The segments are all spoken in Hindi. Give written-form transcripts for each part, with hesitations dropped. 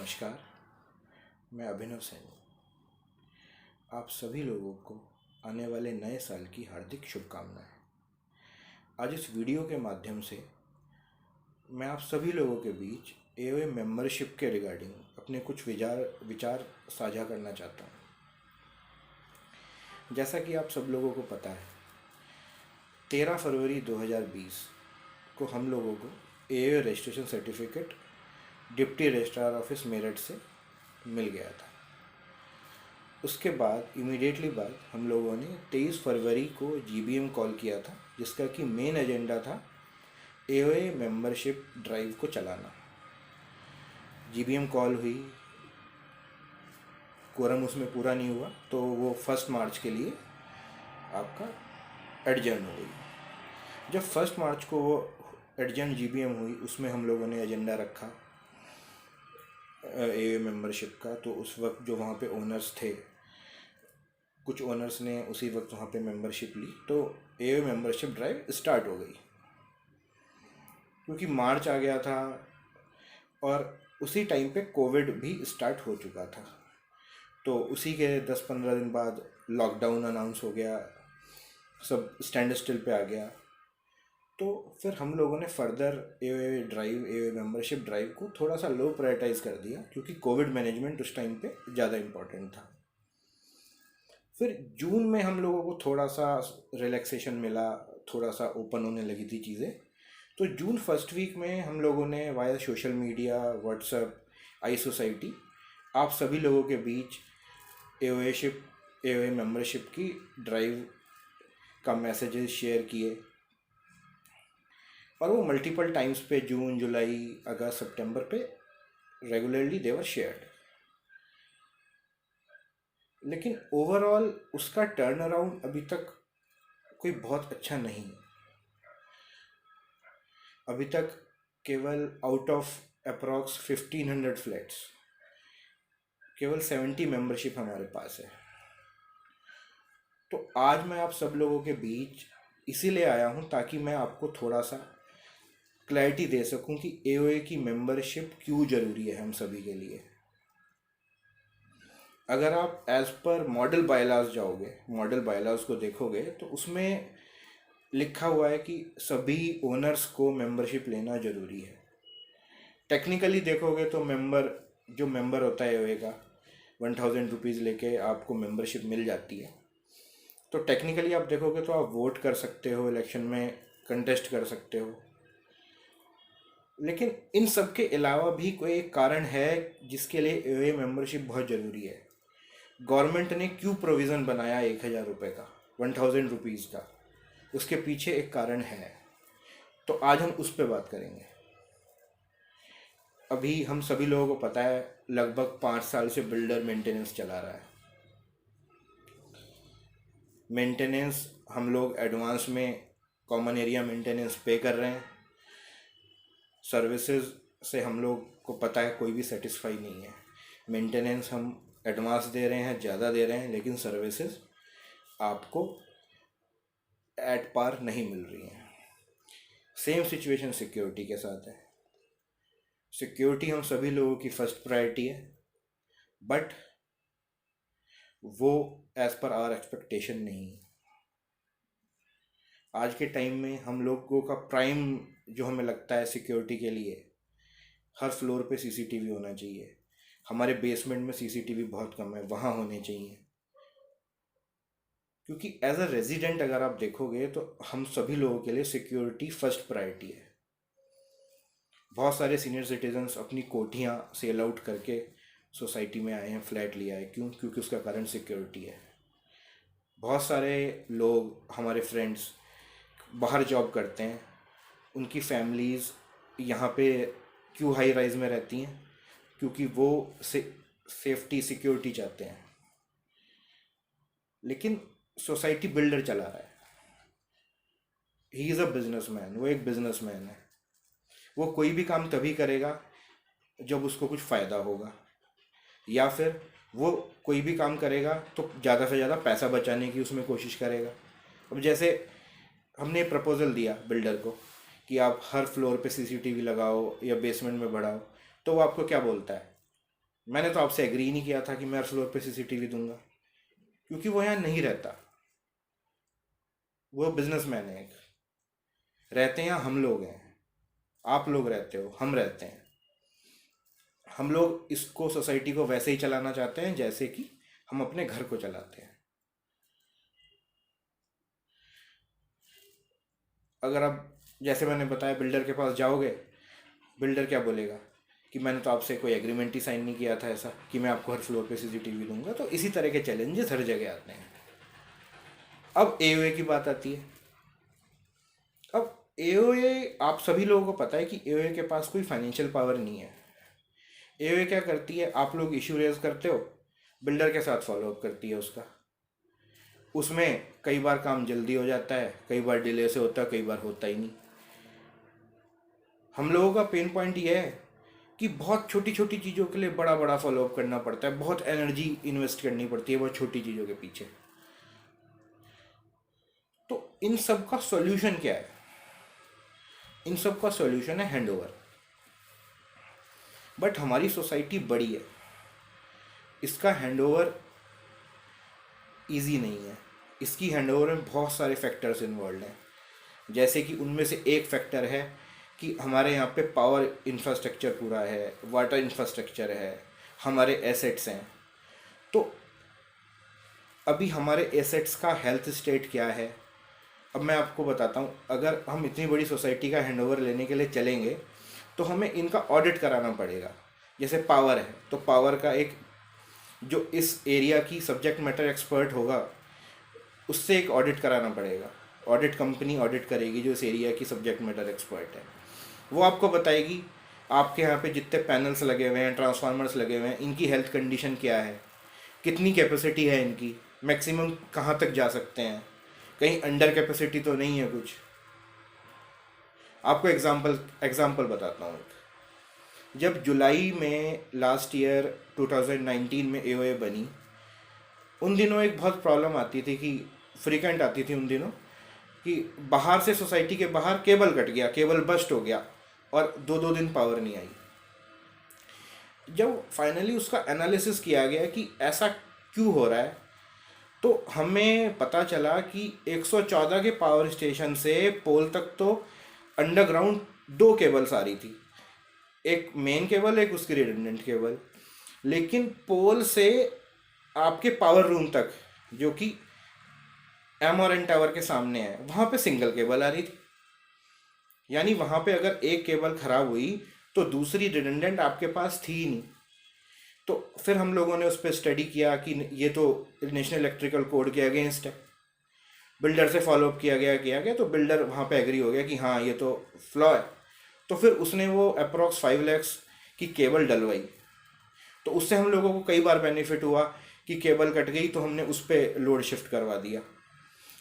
नमस्कार। मैं अभिनव सैनी आप सभी लोगों को आने वाले नए साल की हार्दिक शुभकामनाएं। आज इस वीडियो के माध्यम से मैं आप सभी लोगों के बीच एओए मेंबरशिप के रिगार्डिंग अपने कुछ विचार साझा करना चाहता हूं। जैसा कि आप सब लोगों को पता है, 13 फरवरी 2020 को हम लोगों को AOA registration certificate deputy registrar office Meerut से मिल गया था। उसके बाद इमीडिएटली बाद हम लोगों ने 23 फरवरी को जीबीएम कॉल किया था, जिसका कि मेन एजेंडा था एओए मेंबरशिप ड्राइव को चलाना। जीबीएम कॉल हुई, कोरम उसमें पूरा नहीं हुआ तो वो 1 मार्च के लिए आपका एडजर्न हो गई। जब 1 मार्च को वो एडजर्न जीबीएम हुई, उसमें हम लोगों ने एजेंडा रखा एओए मेंबरशिप का। तो उस वक्त जो वहाँ पे ओनर्स थे, कुछ ओनर्स ने उसी वक्त वहाँ पे मेंबरशिप ली, तो एओए मेंबरशिप ड्राइव स्टार्ट हो गई। क्योंकि मार्च आ गया था और उसी टाइम पे कोविड भी स्टार्ट हो चुका था, तो उसी के 10-15 दिन बाद लॉकडाउन अनाउंस हो गया, सब स्टैंड स्टिल पे आ गया। तो फिर हम लोगों ने फर्दर एओए मेंबरशिप ड्राइव को थोड़ा सा लो प्रायोरिटाइज कर दिया, क्योंकि कोविड मैनेजमेंट उस टाइम पे ज़्यादा इम्पोर्टेंट था। फिर जून में हम लोगों को थोड़ा सा रिलैक्सेशन मिला, थोड़ा सा ओपन होने लगी थी चीज़ें। तो जून फर्स्ट वीक में हम लोगों ने वाया सोशल मीडिया, व्हाट्सएप, आई सोसाइटी आप सभी लोगों के बीच एओए मेंबरशिप की ड्राइव का मैसेजेस शेयर किए, और वो मल्टीपल टाइम्स पे जून, जुलाई, अगस्त, सितंबर पे रेगुलरली देवर शेयर्ड। लेकिन ओवरऑल उसका टर्न अराउंड अभी तक कोई बहुत अच्छा नहीं है। अभी तक केवल आउट ऑफ अप्रॉक्स 1500 फ्लैट्स केवल 70 मेंबरशिप हमारे पास है। तो आज मैं आप सब लोगों के बीच इसीलिए आया हूँ ताकि मैं आपको थोड़ा सा क्लैरिटी दे सकूँ कि एओए की मेंबरशिप क्यों ज़रूरी है हम सभी के लिए। अगर आप एज़ पर मॉडल बायलॉज जाओगे, मॉडल बायलॉज को देखोगे, तो उसमें लिखा हुआ है कि सभी ओनर्स को मेंबरशिप लेना ज़रूरी है। टेक्निकली देखोगे तो जो मेंबर होता है एओए का 1000 रुपीज़ लेके आपको मेंबरशिप मिल जाती है। तो टेक्निकली आप देखोगे तो आप वोट कर सकते हो, इलेक्शन में कंटेस्ट कर सकते हो। लेकिन इन सब के अलावा भी कोई एक कारण है जिसके लिए एओए मेंबरशिप बहुत ज़रूरी है। गवर्नमेंट ने क्यों प्रोविज़न बनाया 1000 रुपये का, 1000 रुपीज़ का, उसके पीछे एक कारण है। तो आज हम उस पर बात करेंगे। अभी हम सभी लोगों को पता है लगभग 5 साल से बिल्डर मेंटेनेंस चला रहा है। मेंटेनेंस हम लोग एडवांस में कॉमन एरिया मेंटेनेंस पे कर रहे हैं। सर्विसेज से हम लोग को पता है कोई भी सेटिस्फाई नहीं है। मेंटेनेंस हम एडवांस दे रहे हैं, ज़्यादा दे रहे हैं, लेकिन सर्विसेज आपको एट पार नहीं मिल रही हैं। सेम सिचुएशन सिक्योरिटी के साथ है। सिक्योरिटी हम सभी लोगों की फर्स्ट प्रायोरिटी है, बट वो एज पर आवर एक्सपेक्टेशन नहीं है। आज के टाइम में हम लोगों का प्राइम जो हमें लगता है सिक्योरिटी के लिए, हर फ्लोर पे सीसीटीवी होना चाहिए। हमारे बेसमेंट में सीसीटीवी बहुत कम है, वहाँ होने चाहिए। क्योंकि एज अ रेजिडेंट अगर आप देखोगे तो हम सभी लोगों के लिए सिक्योरिटी फर्स्ट प्रायोरिटी है। बहुत सारे सीनियर सिटीजन्स अपनी कोठियाँ सेल आउट करके सोसाइटी में आए हैं, फ्लैट लिया है। क्यों? क्योंकि उसका कारण सिक्योरिटी है। बहुत सारे लोग, हमारे फ्रेंड्स बाहर जॉब करते हैं, उनकी फैमिलीज़ यहाँ पे क्यों हाई राइज में रहती हैं? क्योंकि वो सेफ्टी सिक्योरिटी चाहते हैं। लेकिन सोसाइटी बिल्डर चला रहा है, ही इज़ अ बिजनेसमैन, वो एक बिजनेसमैन है। वो कोई भी काम तभी करेगा जब उसको कुछ फ़ायदा होगा, या फिर वो कोई भी काम करेगा तो ज़्यादा से ज़्यादा पैसा बचाने की उसमें कोशिश करेगा। अब जैसे हमने प्रपोज़ल दिया बिल्डर को कि आप हर फ्लोर पे सीसीटीवी लगाओ या बेसमेंट में बढ़ाओ, तो वो आपको क्या बोलता है? मैंने तो आपसे एग्री नहीं किया था कि मैं हर फ्लोर पे सीसीटीवी दूंगा, क्योंकि वो यहाँ नहीं रहता। वो बिजनेसमैन है एक। रहते हैं यहाँ हम लोग हैं, आप लोग रहते हो, हम रहते हैं। हम लोग इसको, सोसाइटी को वैसे ही चलाना चाहते हैं जैसे कि हम अपने घर को चलाते हैं। अगर आप, जैसे मैंने बताया, बिल्डर के पास जाओगे, बिल्डर क्या बोलेगा कि मैंने तो आपसे कोई एग्रीमेंट ही साइन नहीं किया था ऐसा कि मैं आपको हर फ्लोर पे सीसीटीवी दूंगा। तो इसी तरह के चैलेंजेस हर जगह आते हैं। अब एओए की बात आती है। अब एओए, आप सभी लोगों को पता है कि एओए के पास कोई फाइनेंशियल पावर नहीं है। एओए क्या करती है, आप लोग इशू रेज करते हो, बिल्डर के साथ फॉलो अप करती है उसका। उसमें कई बार काम जल्दी हो जाता है, कई बार डिले से होता है, कई बार होता ही नहीं। हम लोगों का पेन पॉइंट ये है कि बहुत छोटी छोटी चीज़ों के लिए बड़ा बड़ा फॉलो अप करना पड़ता है, बहुत एनर्जी इन्वेस्ट करनी पड़ती है बहुत छोटी चीज़ों के पीछे। तो इन सब का सॉल्यूशन क्या है? इन सब का सॉल्यूशन है हैंडओवर। बट हमारी सोसाइटी बड़ी है, इसका हैंडओवर ईजी नहीं है। इसकी हैंडओवर में बहुत सारे फैक्टर्स इन्वॉल्व हैं। जैसे कि उनमें से एक फैक्टर है कि हमारे यहाँ पे पावर इंफ्रास्ट्रक्चर पूरा है, वाटर इंफ्रास्ट्रक्चर है, हमारे एसेट्स हैं। तो अभी हमारे एसेट्स का हेल्थ स्टेट क्या है? अब मैं आपको बताता हूँ। अगर हम इतनी बड़ी सोसाइटी का हैंडओवर लेने के लिए चलेंगे तो हमें इनका ऑडिट कराना पड़ेगा। जैसे पावर है तो पावर का एक, जो इस एरिया की सब्जेक्ट मैटर एक्सपर्ट होगा, उससे एक ऑडिट कराना पड़ेगा। ऑडिट कंपनी ऑडिट करेगी जो इस एरिया की सब्जेक्ट मैटर एक्सपर्ट है। वो आपको बताएगी आपके यहाँ पे जितने पैनल्स लगे हुए हैं, ट्रांसफार्मर्स लगे हुए हैं, इनकी हेल्थ कंडीशन क्या है, कितनी कैपेसिटी है इनकी, मैक्सिमम कहाँ तक जा सकते हैं, कहीं अंडर कैपेसिटी तो नहीं है कुछ। आपको एग्जांपल एग्जांपल बताता हूँ। जब जुलाई में लास्ट ईयर 2019 में एओए बनी, उन दिनों एक बहुत प्रॉब्लम आती थी कि, फ्रीक्वेंट आती थी उन दिनों, कि बाहर से, सोसाइटी के बाहर केबल कट गया, केबल बस्ट हो गया और दो दो दिन पावर नहीं आई। जब फाइनली उसका एनालिसिस किया गया कि ऐसा क्यों हो रहा है, तो हमें पता चला कि 114 के पावर स्टेशन से पोल तक तो अंडरग्राउंड दो केबल्स आ रही थी, एक मेन केबल, एक उसकी रिडंडेंट केबल। लेकिन पोल से आपके पावर रूम तक, जो कि एम और एन टावर के सामने है, वहाँ पे सिंगल केबल आ रही थी। यानी वहाँ पे अगर एक केबल खराब हुई तो दूसरी रिडंडेंट आपके पास थी ही नहीं। तो फिर हम लोगों ने उस पर स्टडी किया कि ये तो नेशनल इलेक्ट्रिकल कोड के अगेंस्ट है। बिल्डर से फॉलोअप किया गया तो बिल्डर वहाँ पे एग्री हो गया कि हाँ ये तो फ्लॉ है। तो फिर उसने वो अप्रॉक्स 5 lakhs की केबल डलवाई। तो उससे हम लोगों को कई बार बेनिफिट हुआ कि केबल कट गई तो हमने उस पर लोड शिफ्ट करवा दिया।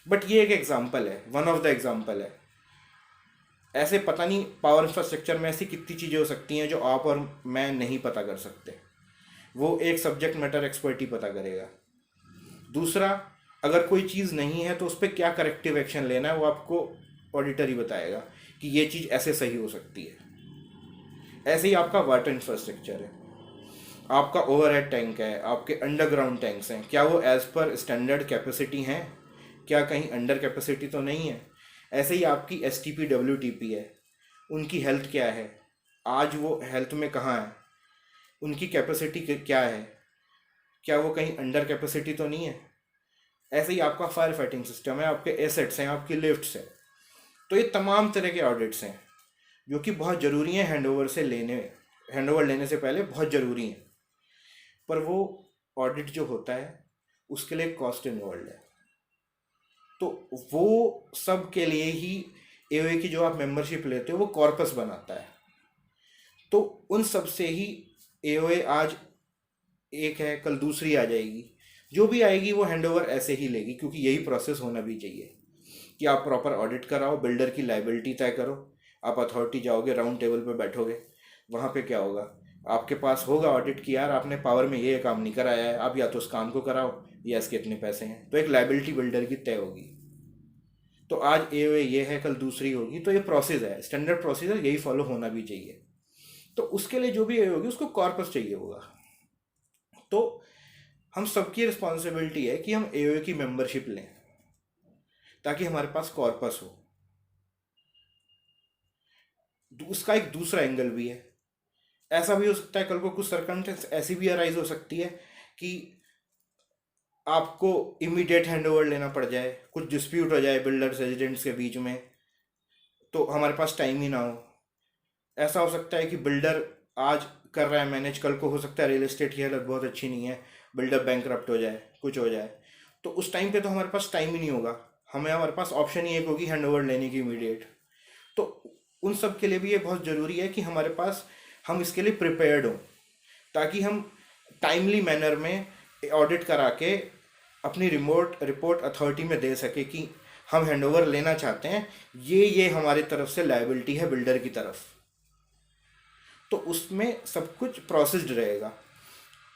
बट ये एक एग्जाम्पल है, वन ऑफ द एग्जाम्पल है। ऐसे पता नहीं पावर इंफ्रास्ट्रक्चर में ऐसी कितनी चीज़ें हो सकती हैं जो आप और मैं नहीं पता कर सकते, वो एक सब्जेक्ट मैटर एक्सपर्ट ही पता करेगा। दूसरा, अगर कोई चीज़ नहीं है तो उस पर क्या करेक्टिव एक्शन लेना है वो आपको ऑडिटर ही बताएगा कि ये चीज़ ऐसे सही हो सकती है। ऐसे ही आपका वाटर इंफ्रास्ट्रक्चर है, आपका ओवरहेड टैंक है, आपके अंडरग्राउंड टैंक्स हैं, क्या वो एज़ पर स्टैंडर्ड कैपेसिटी हैं, क्या कहीं अंडर कैपेसिटी तो नहीं है। ऐसे ही आपकी STP WTP है, उनकी हेल्थ क्या है, आज वो हेल्थ में कहाँ है, उनकी कैपेसिटी क्या है, क्या वो कहीं अंडर कैपेसिटी तो नहीं है। ऐसे ही आपका फायर फाइटिंग सिस्टम है, आपके एसेट्स हैं, आपकी लिफ्ट्स हैं। तो ये तमाम तरह के ऑडिट्स हैं जो कि बहुत ज़रूरी हैं हैंडओवर लेने से पहले बहुत ज़रूरी हैं। पर वो ऑडिट जो होता है उसके लिए कॉस्ट इन्वॉल्व है। तो वो सब के लिए ही एओए की जो आप मेंबरशिप लेते हो वो कॉर्पस बनाता है। तो उन सब से ही एओए आज एक है, कल दूसरी आ जाएगी, जो भी आएगी वो हैंडओवर ऐसे ही लेगी, क्योंकि यही प्रोसेस होना भी चाहिए कि आप प्रॉपर ऑडिट कराओ, बिल्डर की लाइबिलिटी तय करो, आप अथॉरिटी जाओगे, राउंड टेबल पे बैठोगे, वहाँ पे क्या होगा, आपके पास होगा ऑडिट की यार आपने पावर में ये काम नहीं कराया है, आप या तो उस काम को कराओ या इसके इतने पैसे हैं, तो एक लाइबिलिटी बिल्डर की तय होगी। तो आज ये है, कल दूसरी होगी। तो ये प्रोसेस है, स्टैंडर्ड प्रोसीजर, यही फॉलो होना भी चाहिए। तो उसके लिए जो भी ये होगी उसको कॉर्पस चाहिए होगा। तो हम सबकी रिस्पॉन्सिबिलिटी है कि हम एओए की मेंबरशिप लें ताकि हमारे पास कॉर्पस हो। उसका एक दूसरा एंगल भी है। ऐसा भी हो सकता है कल को कुछ सरकमस्टेंस ऐसी भी अराइज हो सकती है कि आपको इमीडिएट हैंडओवर लेना पड़ जाए, कुछ डिस्प्यूट हो जाए बिल्डर्स रेजिडेंट्स के बीच में, तो हमारे पास टाइम ही ना हो। ऐसा हो सकता है कि बिल्डर आज कर रहा है मैनेज, कल को हो सकता है रियल एस्टेट की हालत बहुत अच्छी नहीं है, बिल्डर बैंकरप्ट हो जाए, कुछ हो जाए, तो उस टाइम पे तो हमारे पास टाइम ही नहीं होगा। हमारे पास ऑप्शन ही एक होगी हैंडओवर लेने की इमीडिएट। तो उन सब के लिए भी ये बहुत ज़रूरी है कि हमारे पास हम इसके लिए प्रिपेयर्ड हों, ताकि हम टाइमली मैनर में ऑडिट करा के अपनी रिमोट रिपोर्ट अथॉरिटी में दे सके कि हम हैंडओवर लेना चाहते हैं, ये हमारी तरफ से लायबिलिटी है बिल्डर की तरफ। तो उसमें सब कुछ प्रोसेस्ड रहेगा,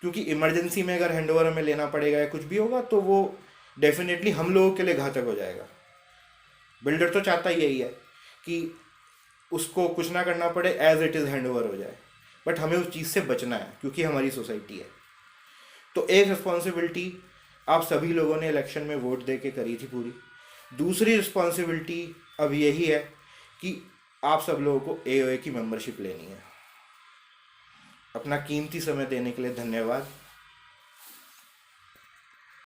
क्योंकि इमरजेंसी में अगर हैंडओवर हमें लेना पड़ेगा या कुछ भी होगा तो वो डेफिनेटली हम लोगों के लिए घातक हो जाएगा। बिल्डर तो चाहता ही यही है कि उसको कुछ ना करना पड़े, एज इट इज़ हैंडओवर हो जाए, बट हमें उस चीज़ से बचना है क्योंकि हमारी सोसाइटी है। तो एक रिस्पॉन्सिबिलिटी आप सभी लोगों ने इलेक्शन में वोट दे के करी थी पूरी। दूसरी रिस्पॉन्सिबिलिटी अब यही है कि आप सब लोगों को एओए की मेंबरशिप लेनी है। अपना कीमती समय देने के लिए धन्यवाद।